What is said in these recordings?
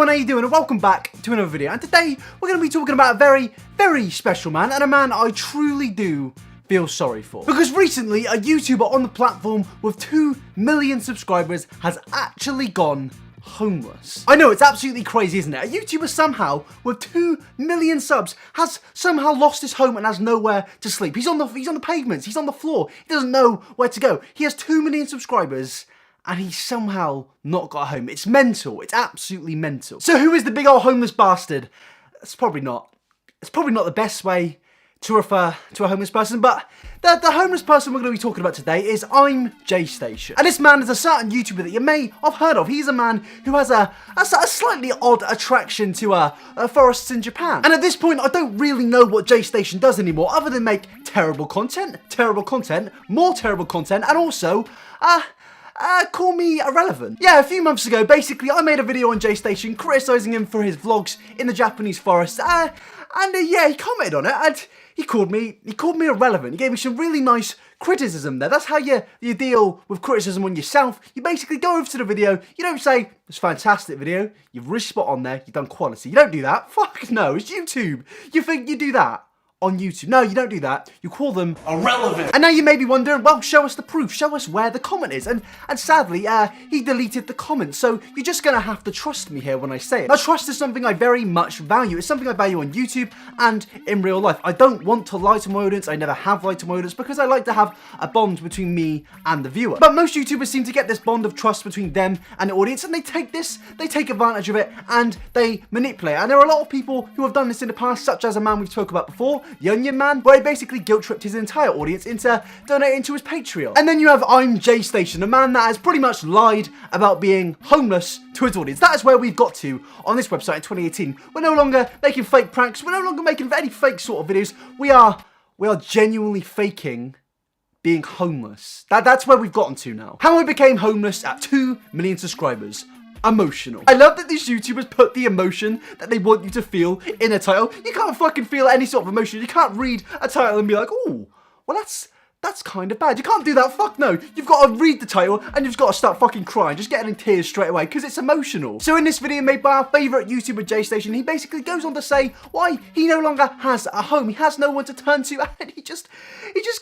everyone, how you doing? And welcome back to another video. And today we're going to be talking about a very, very special man, and a man I truly do feel sorry for. Because recently, a YouTuber on the platform with 2 million subscribers has actually gone homeless. I know, it's absolutely crazy, isn't it? A YouTuber somehow with 2 million subs has somehow lost his home and has nowhere to sleep. He's on the pavements, he's on the floor, he doesn't know where to go. He has 2 million subscribers and he's somehow not got a home. It's mental. It's absolutely mental. So who is the big old homeless bastard? It's probably not the best way to refer to a homeless person, but the homeless person we're going to be talking about today is Imjaystation. And this man is a certain YouTuber that you may have heard of. He's a man who has a slightly odd attraction to forests in Japan. And at this point, I don't really know what Jaystation does anymore, other than make terrible content, more terrible content, and also, call me irrelevant. Yeah, a few months ago, basically, I made a video on Jaystation criticising him for his vlogs in the Japanese forest, yeah, he commented on it, and he called me irrelevant. He gave me some really nice criticism there. That's how you deal with criticism on yourself. You basically go over to the video, you don't say, it's a fantastic video, you've really spot on there, you've done quality. You don't do that. Fuck no, it's YouTube. You think you do that on YouTube? No, you don't do that. You call them irrelevant. And now you may be wondering, well, show us the proof. Show us where the comment is. And sadly, he deleted the comment. So you're just going to have to trust me here when I say it. Now, trust is something I very much value. It's something I value on YouTube and in real life. I don't want to lie to my audience. I never have lied to my audience because I like to have a bond between me and the viewer. But most YouTubers seem to get this bond of trust between them and the audience, and they take advantage of it, and they manipulate it. And there are a lot of people who have done this in the past, such as a man we've spoke about before, the Onion Man, where he basically guilt-tripped his entire audience into donating to his Patreon. And then you have Imjaystation, a man that has pretty much lied about being homeless to his audience. That is where we've got to on this website in 2018. We're no longer making fake pranks, we're no longer making any fake sort of videos. We are genuinely faking being homeless. That's where we've gotten to now. How I became homeless at 2 million subscribers. Emotional. I love that these YouTubers put the emotion that they want you to feel in a title. You can't fucking feel any sort of emotion. You can't read a title and be like, oh, well that's kind of bad. You can't do that, fuck no. You've got to read the title and you've got to start fucking crying, just getting in tears straight away, because it's emotional. So in this video made by our favourite YouTuber Jaystation, he basically goes on to say why he no longer has a home. He has no one to turn to, and he just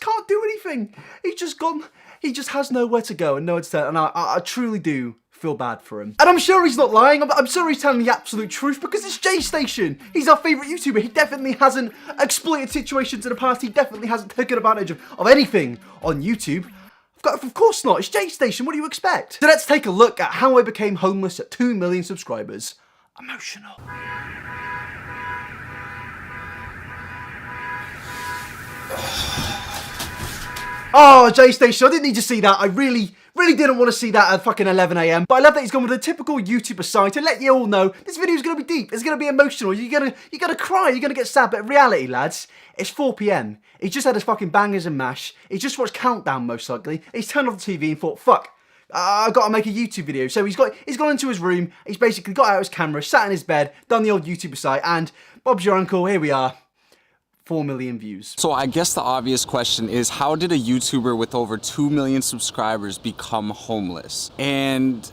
can't do anything. He just has nowhere to go and nowhere to turn, and I truly do feel bad for him. And I'm sure he's not lying. I'm sure he's telling the absolute truth, because it's Jaystation. He's our favourite YouTuber. He definitely hasn't exploited situations in the past. He definitely hasn't taken advantage of anything on YouTube. Of course not. It's Jaystation. What do you expect? So let's take a look at how I became homeless at 2 million subscribers. Emotional. Oh, Jaystation, I didn't need to see that. I really didn't want to see that at fucking 11 AM. But I love that he's gone with a typical YouTuber side to let you all know this video is going to be deep. It's going to be emotional. You're gonna cry. You're going to get sad. But in reality, lads, it's 4 PM. He's just had his fucking bangers and mash. He's just watched Countdown, most likely. He's turned off the TV and thought, fuck, I've got to make a YouTube video. So he's gone into his room. He's basically got out his camera, sat in his bed, done the old YouTuber site, and Bob's your uncle. Here we are. 4 million views. So I guess the obvious question is, how did a YouTuber with over 2 million subscribers become homeless? And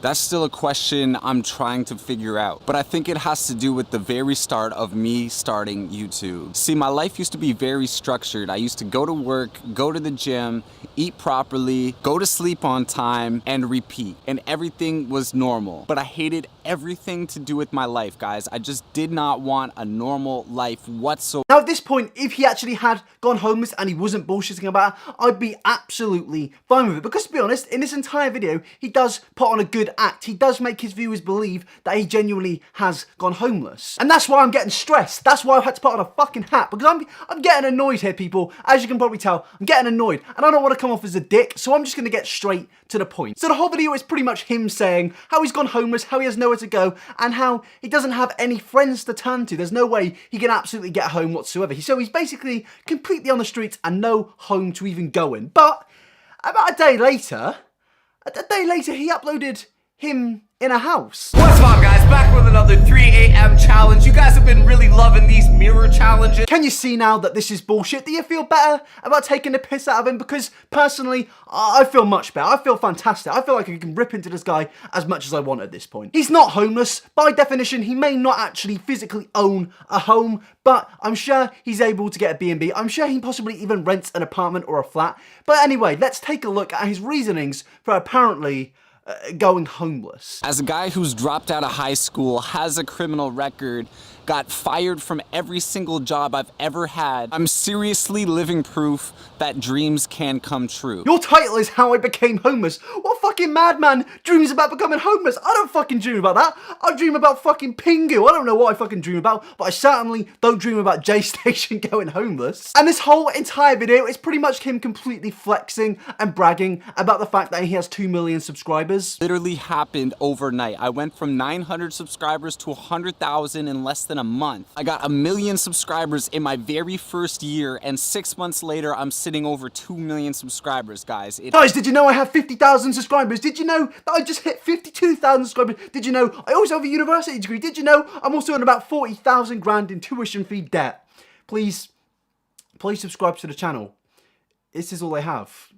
that's still a question I'm trying to figure out. But I think it has to do with the very start of me starting YouTube. See, my life used to be very structured. I used to go to work, go to the gym, eat properly, go to sleep on time, and repeat. And everything was normal. But I hated everything to do with my life, guys. I just did not want a normal life whatsoever. Now at this point, if he actually had gone homeless and he wasn't bullshitting about it, I'd be absolutely fine with it. Because to be honest, in this entire video, he does put on a good act. He does make his viewers believe that he genuinely has gone homeless. And that's why I'm getting stressed. That's why I've had to put on a fucking hat, because I'm getting annoyed here, people. As you can probably tell, I'm getting annoyed. And I don't want to come off as a dick, so I'm just going to get straight to the point. So the whole video is pretty much him saying how he's gone homeless, how he has nowhere to go, and how he doesn't have any friends to turn to. There's no way he can absolutely get home whatsoever. So he's basically completely on the streets and no home to even go in. But about a day later, he uploaded him in a house. What's up, guys? Back with another 3 a.m. challenge. You guys have been really loving these mirror challenges. Can you see now that this is bullshit? Do you feel better about taking the piss out of him? Because personally, I feel much better. I feel fantastic. I feel like I can rip into this guy as much as I want at this point. He's not homeless. By definition, he may not actually physically own a home, but I'm sure he's able to get a B&B. I'm sure he possibly even rents an apartment or a flat. But anyway, let's take a look at his reasonings for apparently going homeless. As a guy who's dropped out of high school, has a criminal record, got fired from every single job I've ever had, I'm seriously living proof that dreams can come true. Your title is How I Became Homeless. What fucking madman dreams about becoming homeless? I don't fucking dream about that. I dream about fucking Pingu. I don't know what I fucking dream about, but I certainly don't dream about Imjaystation going homeless. And this whole entire video is pretty much him completely flexing and bragging about the fact that he has 2 million subscribers. Literally happened overnight. I went from 900 subscribers to 100,000 in less than a month. I got 1 million subscribers in my very first year, and 6 months later, I'm sitting over 2 million subscribers, guys. Guys, did you know I have 50,000 subscribers? Did you know that I just hit 52,000 subscribers? Did you know I also have a university degree? Did you know I'm also in about 40,000 grand in tuition fee debt? Please subscribe to the channel. This is all I have.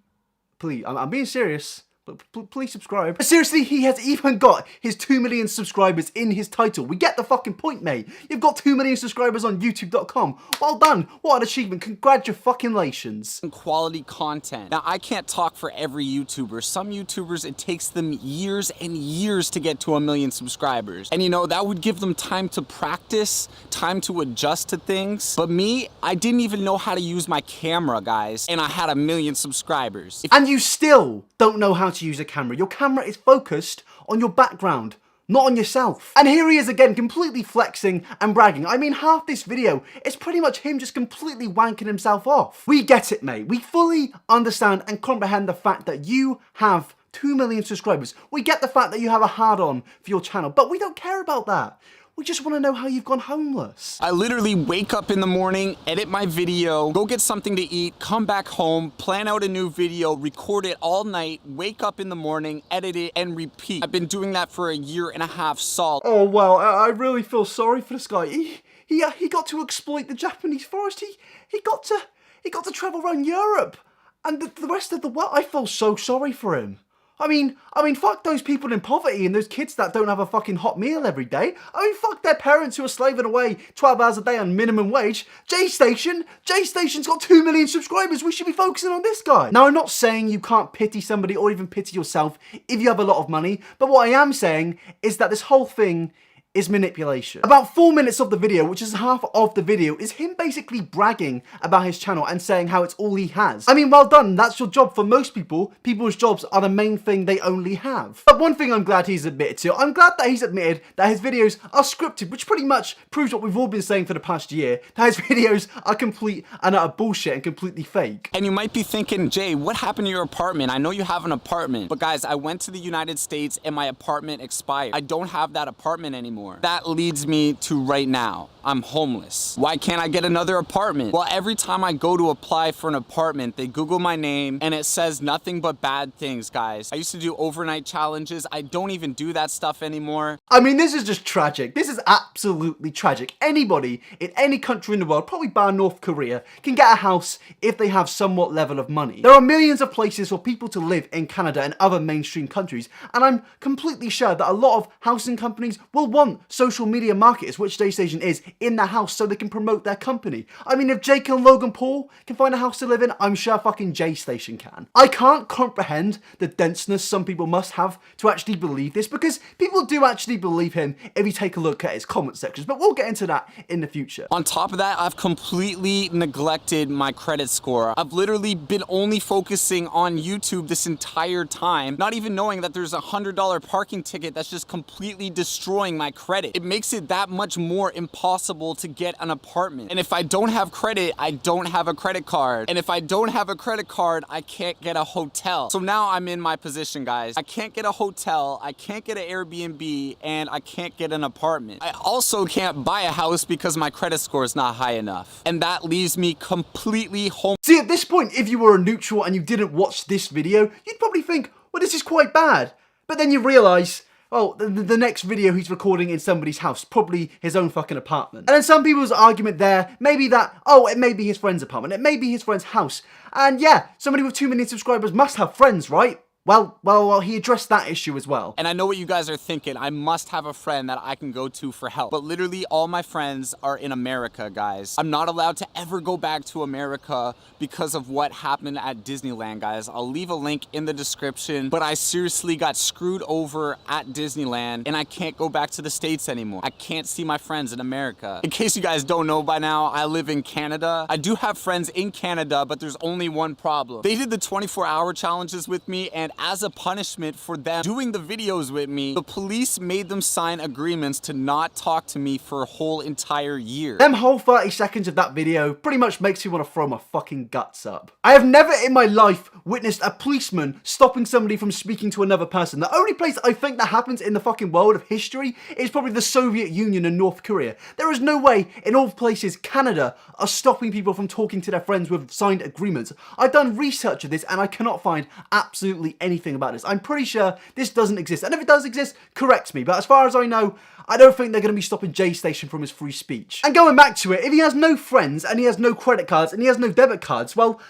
Please, I'm being serious. But please subscribe. But seriously, he has even got his 2 million subscribers in his title. We get the fucking point, mate. You've got 2 million subscribers on YouTube.com. Well done. What an achievement. Congratulations. Quality content. Now, I can't talk for every YouTuber. Some YouTubers, it takes them years and years to get to 1 million subscribers. And you know, that would give them time to practice, time to adjust to things. But me, I didn't even know how to use my camera, guys. And I had 1 million subscribers. And you still don't know how to use a camera. Your camera is focused on your background, not on yourself. And here he is again, completely flexing and bragging. I mean, half this video is pretty much him just completely wanking himself off. We get it, mate. We fully understand and comprehend the fact that you have 2 million subscribers. We get the fact that you have a hard-on for your channel, but we don't care about that. We just want to know how you've gone homeless. I literally wake up in the morning, edit my video, go get something to eat, come back home, plan out a new video, record it all night, wake up in the morning, edit it, and repeat. I've been doing that for 1.5 years solid. Oh, well, I really feel sorry for this guy. He got to exploit the Japanese forest. He got to travel around Europe and the rest of the world. I feel so sorry for him. I mean, fuck those people in poverty and those kids that don't have a fucking hot meal every day. I mean, fuck their parents who are slaving away 12 hours a day on minimum wage. Imjaystation's got 2 million subscribers. We should be focusing on this guy. Now, I'm not saying you can't pity somebody or even pity yourself if you have a lot of money, but what I am saying is that this whole thing is manipulation. About 4 minutes of the video, which is half of the video, is him basically bragging about his channel and saying how it's all he has. I mean, well done, that's your job. For most people, people's jobs are the main thing they only have. But one thing I'm glad he's admitted to, I'm glad that he's admitted that his videos are scripted, which pretty much proves what we've all been saying for the past year, that his videos are complete and utter bullshit and completely fake. And you might be thinking, Jay, what happened to your apartment? I know you have an apartment, but guys, I went to the United States and my apartment expired. I don't have that apartment anymore. That leads me to right now. I'm homeless. Why can't I get another apartment? Well, every time I go to apply for an apartment, they Google my name and it says nothing but bad things, guys. I used to do overnight challenges. I don't even do that stuff anymore. I mean, this is just tragic. This is absolutely tragic. Anybody in any country in the world, probably bar North Korea, can get a house if they have somewhat level of money. There are millions of places for people to live in Canada and other mainstream countries, and I'm completely sure that a lot of housing companies will want social media marketers, which Imjaystation is, in the house so they can promote their company. I mean, if Jake and Logan Paul can find a house to live in, I'm sure fucking Imjaystation can. I can't comprehend the denseness some people must have to actually believe this, because people do actually believe him if you take a look at his comment sections, but we'll get into that in the future. On top of that, I've completely neglected my credit score. I've literally been only focusing on YouTube this entire time, not even knowing that there's a $100 parking ticket that's just completely destroying my credit. It makes it that much more impossible to get an apartment. And if I don't have credit, I don't have a credit card. And if I don't have a credit card, I can't get a hotel. So now I'm in my position, guys. I can't get a hotel, I can't get an Airbnb, and I can't get an apartment. I also can't buy a house because my credit score is not high enough. And that leaves me completely home. See, at this point, if you were a neutral and you didn't watch this video, you'd probably think, well, this is quite bad. But then you realize, well, the next video he's recording in somebody's house, probably his own fucking apartment. And then some people's argument there, maybe that, oh, it may be his friend's apartment, it may be his friend's house. And yeah, somebody with 2 million subscribers must have friends, right? Well, he addressed that issue as well. And I know what you guys are thinking. I must have a friend that I can go to for help. But literally all my friends are in America, guys. I'm not allowed to ever go back to America because of what happened at Disneyland, guys. I'll leave a link in the description, but I seriously got screwed over at Disneyland and I can't go back to the States anymore. I can't see my friends in America. In case you guys don't know by now, I live in Canada. I do have friends in Canada, but there's only one problem. They did the 24-hour challenges with me, and as a punishment for them doing the videos with me, the police made them sign agreements to not talk to me for a whole entire year. Them whole 30 seconds of that video pretty much makes me want to throw my fucking guts up. I have never in my life witnessed a policeman stopping somebody from speaking to another person. The only place I think that happens in the fucking world of history is probably the Soviet Union and North Korea. There is no way in all places Canada are stopping people from talking to their friends with signed agreements. I've done research of this and I cannot find absolutely anything about this. I'm pretty sure this doesn't exist. And if it does exist, correct me. But as far as I know, I don't think they're going to be stopping Imjaystation from his free speech. And going back to it, if he has no friends and he has no credit cards and he has no debit cards, well,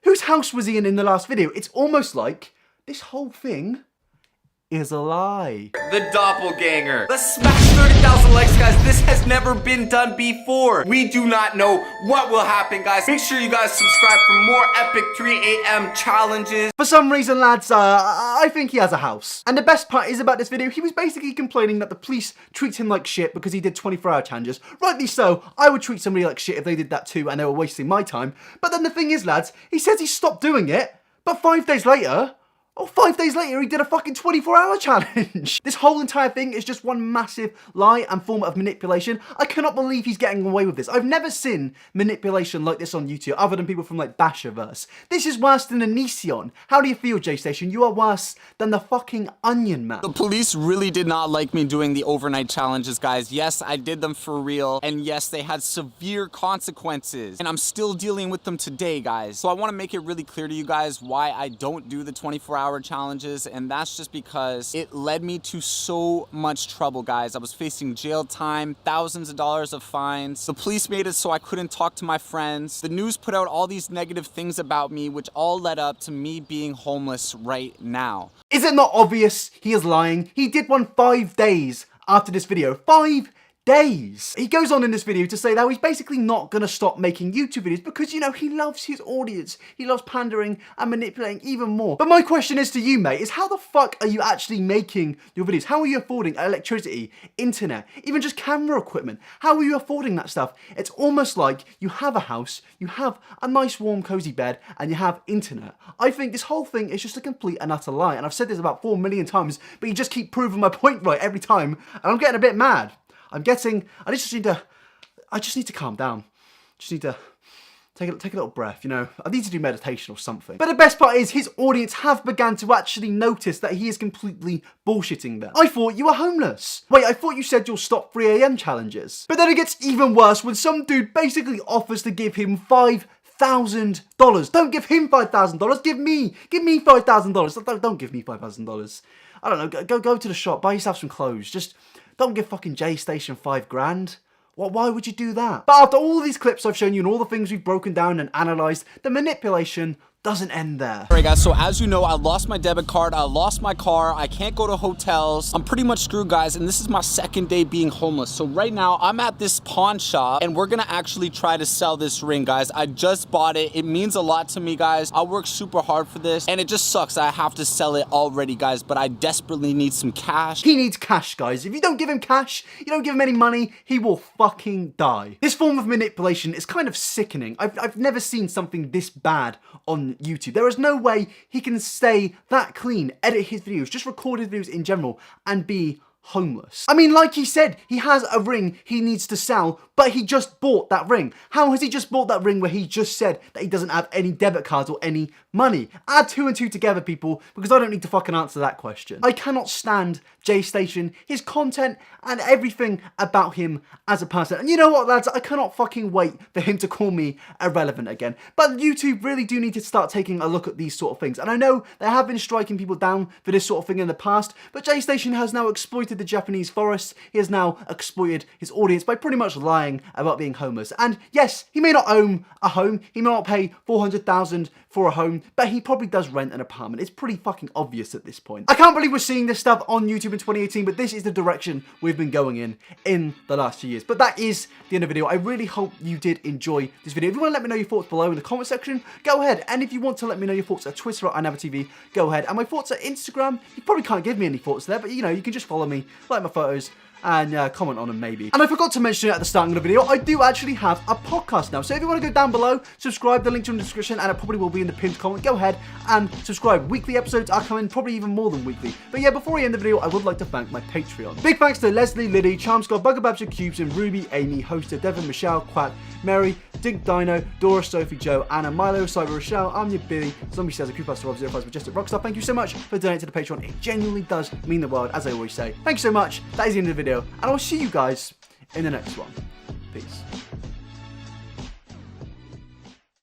whose house was he in the last video? It's almost like this whole thing is a lie. The doppelganger. Let's smash 30,000 likes, guys. This has never been done before. We do not know what will happen, guys. Make sure you guys subscribe for more epic 3 a.m. challenges. For some reason, lads, I think he has a house. And the best part is about this video, he was basically complaining that the police treat him like shit because he did 24-hour challenges. Rightly so, I would treat somebody like shit if they did that too and they were wasting my time. But then the thing is, lads, he says he stopped doing it, but 5 days later, he did a fucking 24-hour challenge. This whole entire thing is just one massive lie and form of manipulation. I cannot believe he's getting away with this. I've never seen manipulation like this on YouTube, other than people from like Basherverse. This is worse than Onision. How do you feel, Imjaystation? You are worse than the fucking Onion Man. The police really did not like me doing the overnight challenges, guys. Yes, I did them for real. And yes, they had severe consequences. And I'm still dealing with them today, guys. So I want to make it really clear to you guys why I don't do the 24-hour challenges, and that's just because it led me to so much trouble, guys. I was facing jail time, thousands of dollars of fines. The police made it so I couldn't talk to my friends. The news put out all these negative things about me, which all led up to me being homeless right now. Is it not obvious he is lying? He did one 5 days after this video. 5 days. He goes on in this video to say that he's basically not going to stop making YouTube videos because, you know, he loves his audience. He loves pandering and manipulating even more. But my question is to you, mate, is how the fuck are you actually making your videos? How are you affording electricity, internet, even just camera equipment? How are you affording that stuff? It's almost like you have a house, you have a nice warm cozy bed, and you have internet. I think this whole thing is just a complete and utter lie. And I've said this about 4 million times, but you just keep proving my point right every time. And I'm getting a bit mad. I just need to calm down. Just need to take a little breath, you know. I need to do meditation or something. But the best part is his audience have begun to actually notice that he is completely bullshitting them. I thought you were homeless. Wait, I thought you said you'll stop 3 a.m. challenges. But then it gets even worse when some dude basically offers to give him $5,000. Don't give him $5,000. Give me $5,000. Don't give me $5,000. I don't know. Go to the shop. Buy yourself some clothes. Just don't give fucking Imjaystation 5 grand. Why would you do that? But after all these clips I've shown you and all the things we've broken down and analysed, the manipulation doesn't end there. Alright guys, so as you know, I lost my debit card, I lost my car, I can't go to hotels. I'm pretty much screwed, guys, and this is my second day being homeless. So right now, I'm at this pawn shop, and we're gonna actually try to sell this ring, guys. I just bought it. It means a lot to me, guys. I worked super hard for this, and it just sucks I have to sell it already, guys, but I desperately need some cash. He needs cash, guys. If you don't give him cash, you don't give him any money, he will fucking die. This form of manipulation is kind of sickening. I've never seen something this bad on YouTube. There is no way he can stay that clean, edit his videos, just record his videos in general, and be homeless? I mean, like he said, he has a ring he needs to sell, but he just bought that ring. How has he just bought that ring where he just said that he doesn't have any debit cards or any money? Add 2 and 2 together, people, because I don't need to fucking answer that question. I cannot stand Imjaystation, his content, and everything about him as a person. And you know what, lads? I cannot fucking wait for him to call me irrelevant again. But YouTube really do need to start taking a look at these sort of things. And I know they have been striking people down for this sort of thing in the past, but Imjaystation has now exploited the Japanese forest. He has now exploited his audience by pretty much lying about being homeless. And yes, he may not own a home, he may not pay 400,000 for a home, but he probably does rent an apartment. It's pretty fucking obvious at this point. I can't believe we're seeing this stuff on YouTube in 2018, but this is the direction we've been going in the last few years. But that is the end of the video. I really hope you did enjoy this video. If you want to let me know your thoughts below in the comment section, go ahead. And if you want to let me know your thoughts at Twitter or iNabber TV, go ahead. And my thoughts at Instagram, you probably can't give me any thoughts there, but you know, you can just follow me, like my photos, and comment on them maybe. And I forgot to mention it at the start of the video, I do actually have a podcast now. So if you want to go down below, subscribe, the link's in the description, and it probably will be in the pinned comment. Go ahead and subscribe. Weekly episodes are coming, probably even more than weekly. But yeah, before I end the video, I would like to thank my Patreon. Big thanks to Leslie, Liddy, Charm Scott, Bugger Babs Cubes, and Ruby, Amy, Hoster, Devin, Michelle, Quack, Mary, Dink Dino, Dora, Sophie, Joe, Anna, Milo, Cyber, Rochelle, I'm your Billy, Zombie Says, Creepmaster, Rob, 05, Majestic Rockstar. Thank you so much for donating to the Patreon. It genuinely does mean the world, as I always say. Thank you so much. That is the end of the video, and I'll see you guys in the next one. Peace.